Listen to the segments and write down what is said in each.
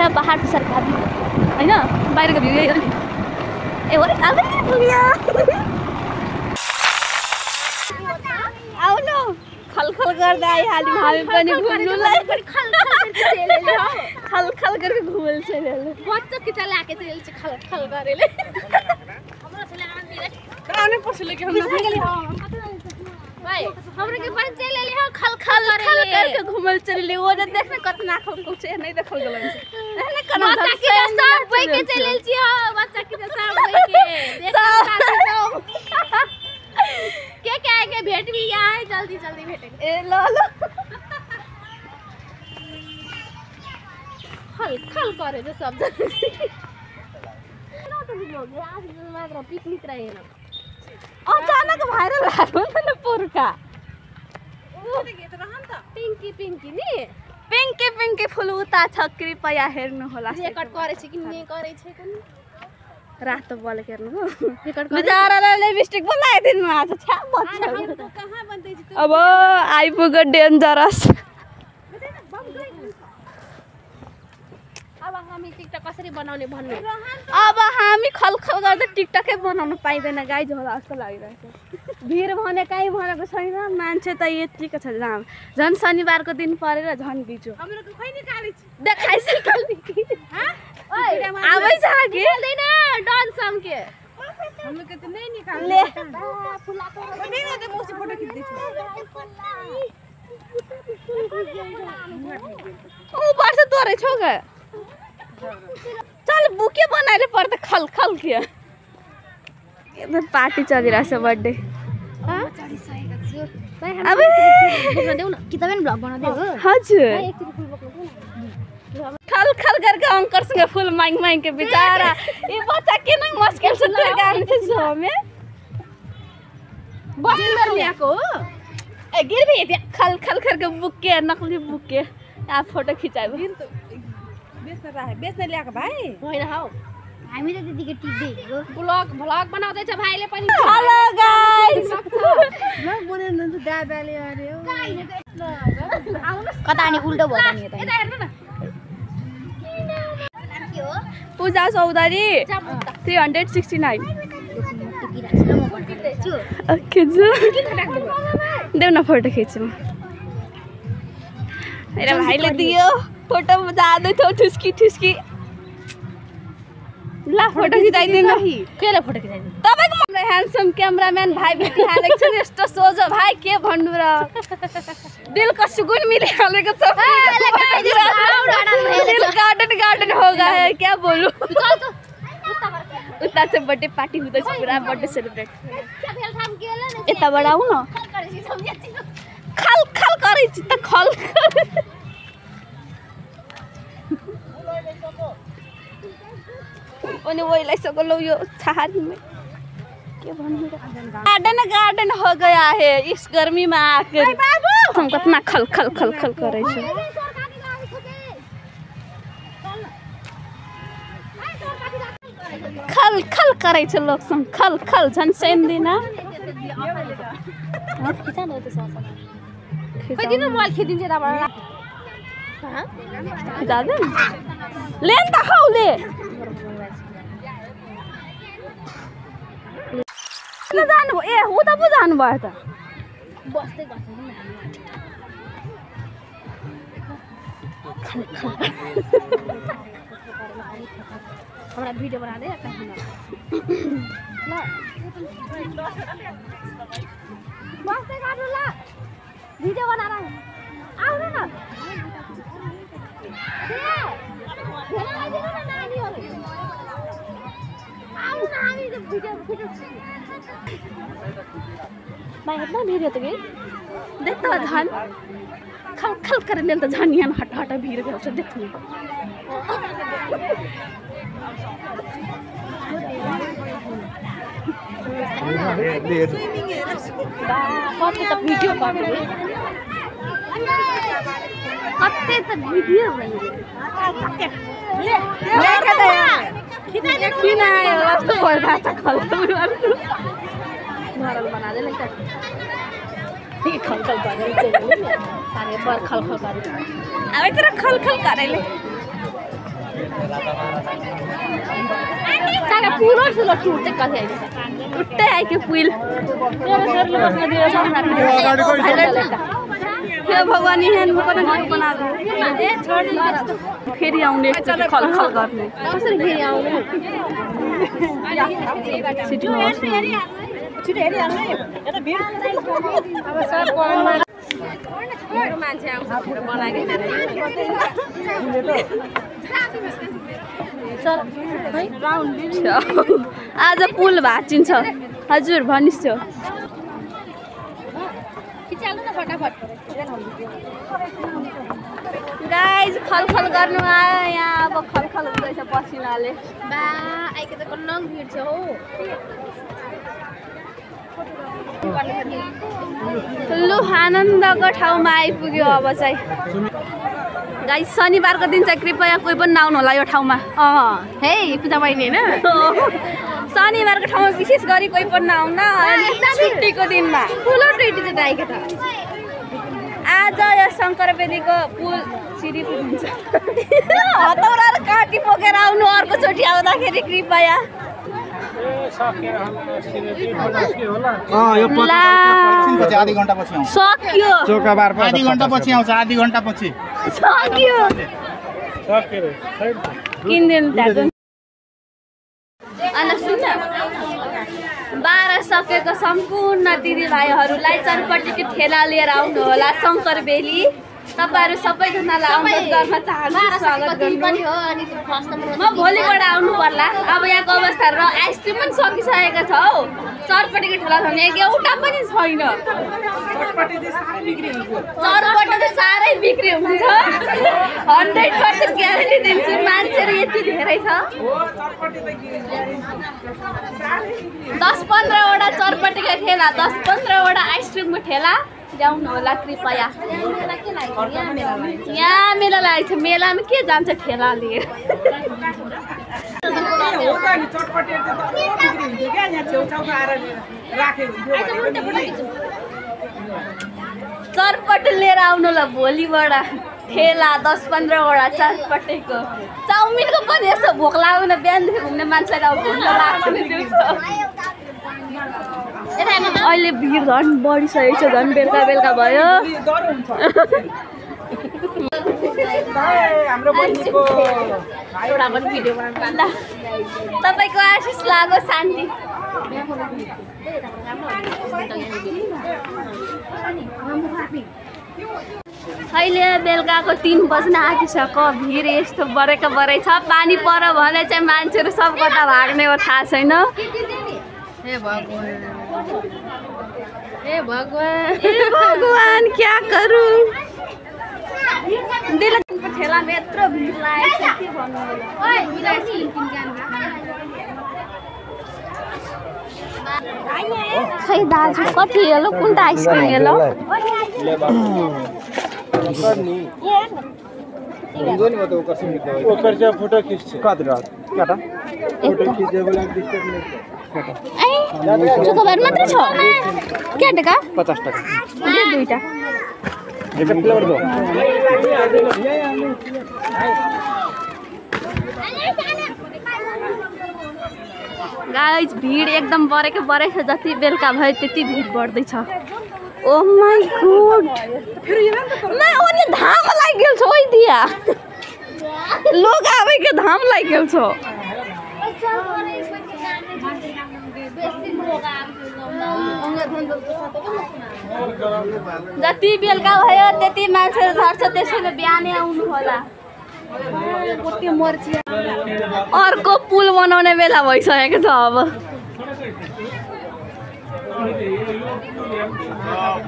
है बाहर से सरकारी है ना बाहर का भ्यू है ए और अब भैया आओ नो खलखल गर्दा आइहाल्यो हामी पनि घुम्नुलाई खलखल गरेर घुमल छ रेले बच्चा किता लाके चाहिँ यसले खलखल गरेले हाम्रो छले आन्टीले काउने पसले के हमरा भाइ हाम्रो के पनि चाहिँ ले हो खलखल गरेर घुमल चले ओ देख्न कतना खलको छ नै देखल गेल हैन कना बच्चा के सब भइ के चाहिँ लेल छी हो बच्चा के सब भइ के क्या है के भेट भी यहाँ है जल्दी जल्दी भेटेंगे ए लो लो खल खल करे जो सब जल्दी ना तो लोग आज मात्र पिकनिक रहे ना अचानक भाइरल भएको न पोरका ओ के त रहन त पिंकी पिंकी नि पिंकी पिंकी फुल उता छ कृपया हेर्नु होला रेकर्ड करे छ कि ने करे छ कुन रात बोले हेर्नु बिचारालाई लिपस्टिक बोलाइ दिनु आज छ्या बच्चा कहाँ बन्दै छ अब आइपुग्यो डेन्जरस अब हामी टिकटक कसरी बनाउने भन्नु अब हामी खलखल गर्दै टिकटकै बनाउन पाइदैन गाइज होला जस्तो लागिरहेको भिड भने काई भनेको छैन मान्छे त यतिको छ जाम झन् शनिबारको दिन परेर झन् बिजो हाम्रो खै निकाले देखाइसक्यो ह आबै छ के हैन डान्स सम के हम के त नै निकाल ले फुलाको नै त मोसी फोटो खिच्दै छु ओ बार से तोरे छौ ग चल बुके बनाइले पर्दा खलखल के एकदम पार्टी चलिरहेछ बर्थडे ह चलिसकेको छु अबे देऊ न किताबन ब्लग बनाउँदै हो हजुर एकचोटी फुल बोक्नु खल खल करके अंकरसँग फुल मांग मांग के बेचारा ये बच्चा के न मुश्किल से तो गाने थे सो में बस में लियाको ए गिर भी खल खल करके बुके नकली बुके आप फोटो खिचाबो गिर तो बेच्न ल्याएको भाइ होइन हौ हामी त दिदीको टिप्दै हो ब्लग ब्लग बनाउँदै छ भाइले पनि हेलो गाइस ब्लग बनाउनु त दादाले अरे हो कता अनि उल्टो भयो नि यता हेर्नु न पूजा चौधरी 369 ओके देऊ न फोटो खिच्नु मेरा भाइले दियो फोटो जाँदै थियो ठुस्की ठुस्की ला फोटो खिचाइदिनु केले फोटो खिचाइदिनु तपाईको हाम्रो ह्यान्डसम क्यामेराम्यान भाइ भेटी हालेको छ यस्तो सोझो भाइ के भन्नु र दिलको सुकुन मिलिहालेको छ गार्डन गार्डन हो गया है क्या बोलूं उता से बर्थडे पार्टी हुँदैछ पुरा बर्थडे सेलिब्रेट यता बढाउ न खल खल गरे छ त खल अनि वहीलाई सको यो छहारीमा के भन्नु गार्डन गार्डन हो गया है इस गर्मी में आकर हम कितना खल खल खल खल करे छ खल खल करे छ लोग सब खल खल झन सेन दिना खिचा न त ससा खै दिन मोबाइल खिदिन्छ तपाईँ ह खिचा दे लेन त खाउले न जानु ए उ त पो जानु भयो त बस्दै गर्छ नि हमरा भिडियो बना दे कहीं ना ल बस्दै गर्नु ल भिडियो बनाएर आउ न मैं इतना भीड़ तो गई देखता धान खल खल कर लेल तो धान यहाँ हट हट भीड़ गया उसे देखनी कते त भिडियो गर्नु कते त भिडियो बन्नु ले देखे त खिचाइ किन आयो कस्तो भयो भाषा खल्खल गर्नु नरल बना दे नहीं ये खलखल कर रही है सारे बार खलखल कर रही है अब तेरा खलखल कर रही है सारा पुल सुलो टुट्दै कतै टुट्दै आयो कि पुल हे भगवान यहाँ पनि घर बनाएको फेरि आउने खल खल गर्ने कसरी फेरि आउने छिटो हेरिहाल्नु यता भिड अब सर मेरो मान्छे आउँछ बनाएको आज पुल भाँचिन्छ हजुर भनिस् थियो गाइज खलखल गर्नु आयो यहाँ अब खलखल हुँदैछ पसिनाले बा आइके त कन्नङ भिड छ हो लु आनन्दको ठाउँमा आइपुग्यो अब चाहिँ गाइस शनिबारको दिन चाहिँ कृपया कोही पनि नआउनु होला यो ठाउँमा हे पूजा बहिनी होइन शनिबारको ठाउँमा विशेष गरी कोही पनि नआउन छुट्टीको दिनमा ठुलो ट्रिटी चाहिँ आएको त आज यो शङ्करबेदीको पुल सिरी पुगिन्छ हतौरा र काटी पोकेर आउनु अर्कोचोटि आउँदाखेरि कृपया आधी घण्टा पछि आउँछ सक्यो आधी घण्टा पछि आउँछ आधी घण्टा पछि सक्यो किन्दिनु दाजु अनि सुन 12 सकेको सम्पूर्ण दिदीभाइहरूलाई चरपट्टिको ठेला लिएर आउनु होला शङ्करबेली तपाईहरु सबैजनालाई आमन्त्रण गर्न चाहन्छु स्वागत गर्नु म भोलिबाट आउनु पर्ला अब यहाँको अवस्था र आइसक्रिम पनि सकिसकेको छ हौ चरपट्टिको ठेला छ भने एउटा पनि छैन चरपट्टि चाहिँ सारै बिक्री हुन्छ 100% ग्यारेन्टी दिन्छु मान्छेहरु यति धेरै छ 10-15 वटा चरपट्टिको ठेला 10-15 वटा आइसक्रिमको ठेला ल्याउनु होला कृपया यहाँ मेला लागेको छ मेलामा के जान्छ ठेला लिएर चरपट्टि लिएर आउनु ल भोलिबाट ठेला 10-15 वटा चरपट्टिको चाउमिनको पनि यसो भोक लाग्दैन बिहानदेखि घुम्ने मान्छेलाई अब भोक लाग्छ नि दिउँसो अहिले भिड झन् बढिसकेको छ झन् बेलुका बेलुका भयो तपाईँको आशिष लाग्यो शान्ति अहिले बेलुकाको 3 बज्न आँटिसक्यो भिड यस्तो बढेको बढै छ पानी पर्यो भने चाहिँ मान्छेहरू सब कता भाग्ने हो थाहा छैन हे भगवान क्या करूं दिलको ठेलामा यत्रो भिड लागेको छ के भन्नु खै दाजु कति हेलो कुन आइसक्रिम हेलो फोटो खिच्छ फोटो खिचे बोला डिस्टर्ब नहीं चोकोबार मात्र छ के टका 50 टका दे दुईटा एक फ्लेवर दो गाइस भिड एकदम बढेको बढै छ जति बेलुका भयो त्यति भिड बढ्दै छ ओ माय गॉड मैं ओनी धाम लागि गेल छ ओइ दिया लोग आबै के धाम लागि गेल छ जति बेलुका भयो त्यति मान्छेहरू झर्छ त्यसैले बिहानै आउनु होला अर्को पुल बनाउने बेला भइसकेको छ अब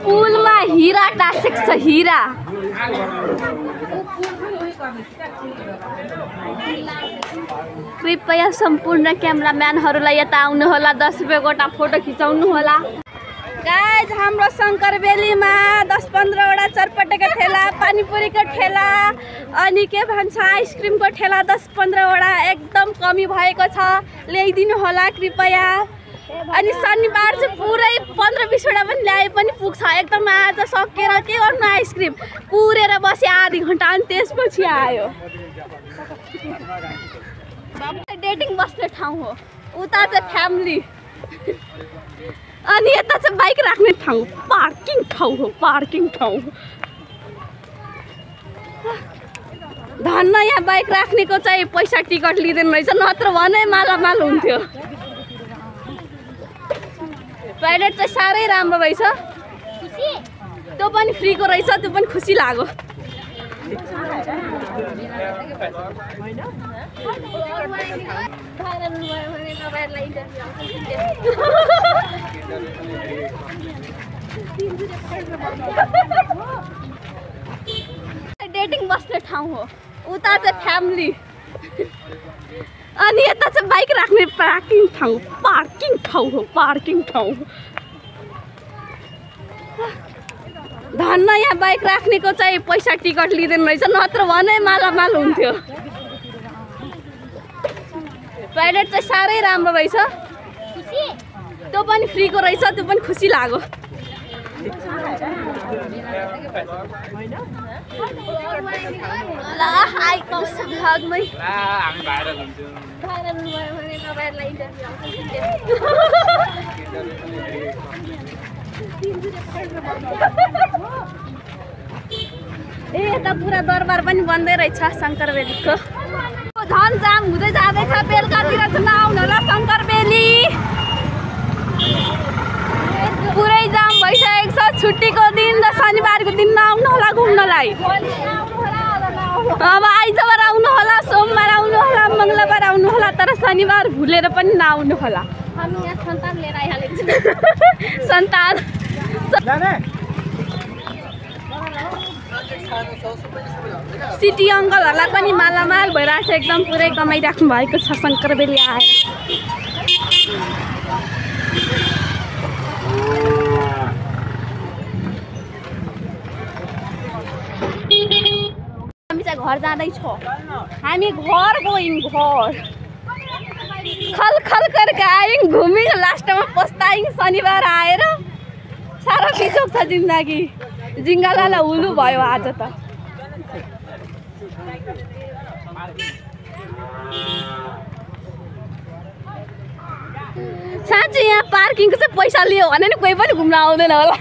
पुलमा हिरा टासेको छ हिरा कृपया सम्पूर्ण क्यामेराम्यानहरूलाई यता आउनु होला 10 रुपैयाँ गोटा फोटो खिचाउनु होला गाइज हाम्रो शङ्करबेलीमा 10-15 वटा चरपटेको ठेला पानीपुरीको ठेला अनि के भन्छ आइसक्रिमको ठेला 10-15 वटा एकदम कमी भएको छ ल्याइदिनु होला कृपया अनि शनिबार चाहिँ पुरै 15-20 वटा पनि ल्याए पनि पुग्छ एकदम आज सकेर के गर्नु आइसक्रिम कुरेर बसे आधी घण्टा अनि त्यसपछि आयो डेटिङ बस्ने ठाउँ हो, उता चाहिँ फ्यामिली, अनि यता चाहिँ बाइक राख्ने ठाउँ, पार्किङ ठाउँ हो, पार्किङ ठाउँ। धन्न यहाँ बाइक राख्नेको चाहिँ पैसा टिकट लिँदैन रहेछ, नत्र भने मालामाल हुन्थ्यो। टोयलेट चाहिँ साह्रै राम्रो रहेछ, त्यो पनि फ्रीको रहेछ, त्यो पनि खुसी लाग्यो। डेटिङ बस्ने ठाउँ हो, उता चाहिँ फ्यामिली, अनि यता चाहिँ बाइक राख्ने पार्किङ ठाउँ, पार्किङ ठाउँ हो, पार्किङ ठाउँ। धन्न यहाँ बाइक राख्नेको चाहिँ पैसा टिकट लिँदैन रहेछ, नत्र भने मालामाल हुन्थ्यो। टोयलेट चाहिँ साह्रै राम्रो रहेछ, त्यो पनि फ्रीको रहेछ, त्यो पनि खुसी लाग्यो। ए यता पुरा दरबार पनि बन्दै रहेछ शङ्करबेलीको। झन् जाम हुँदै जाँदैछ, बेलुकातिर चाहिँ नआउनु होला शङ्करबेली, पुरै जाम भइसकेको छ। छुट्टीको दिन र शनिबारको दिन नआउनु होला घुम्नलाई। अब आइतबार आउनु होला, सोमबार आउनु होला, मङ्गलबार आउनु होला, तर शनिबार भुलेर पनि नआउनु होला। हामी यहाँ सन्तान लिएर आइहालेको छु। सन्तान सिटी अङ्कलहरूलाई पनि मालामाल भइरहेको छ, एकदम पुरै कमाइराख्नु भएको छ शङ्करबेली आएर। हामी चाहिँ घर जाँदैछौँ, हामी घर गयौँ, घर खल खल गरेर आयौँ, घुम्यौँ, लास्टमा पस्तायौँ शनिबार आएर। साह्रो बिजोग छ जिन्दगी, जिङ्गालालाई हुलु भयो आज त। साँच्चै यहाँ पार्किङको चाहिँ पैसा लियो भने नि कोही पनि घुम्न आउँदैन होला।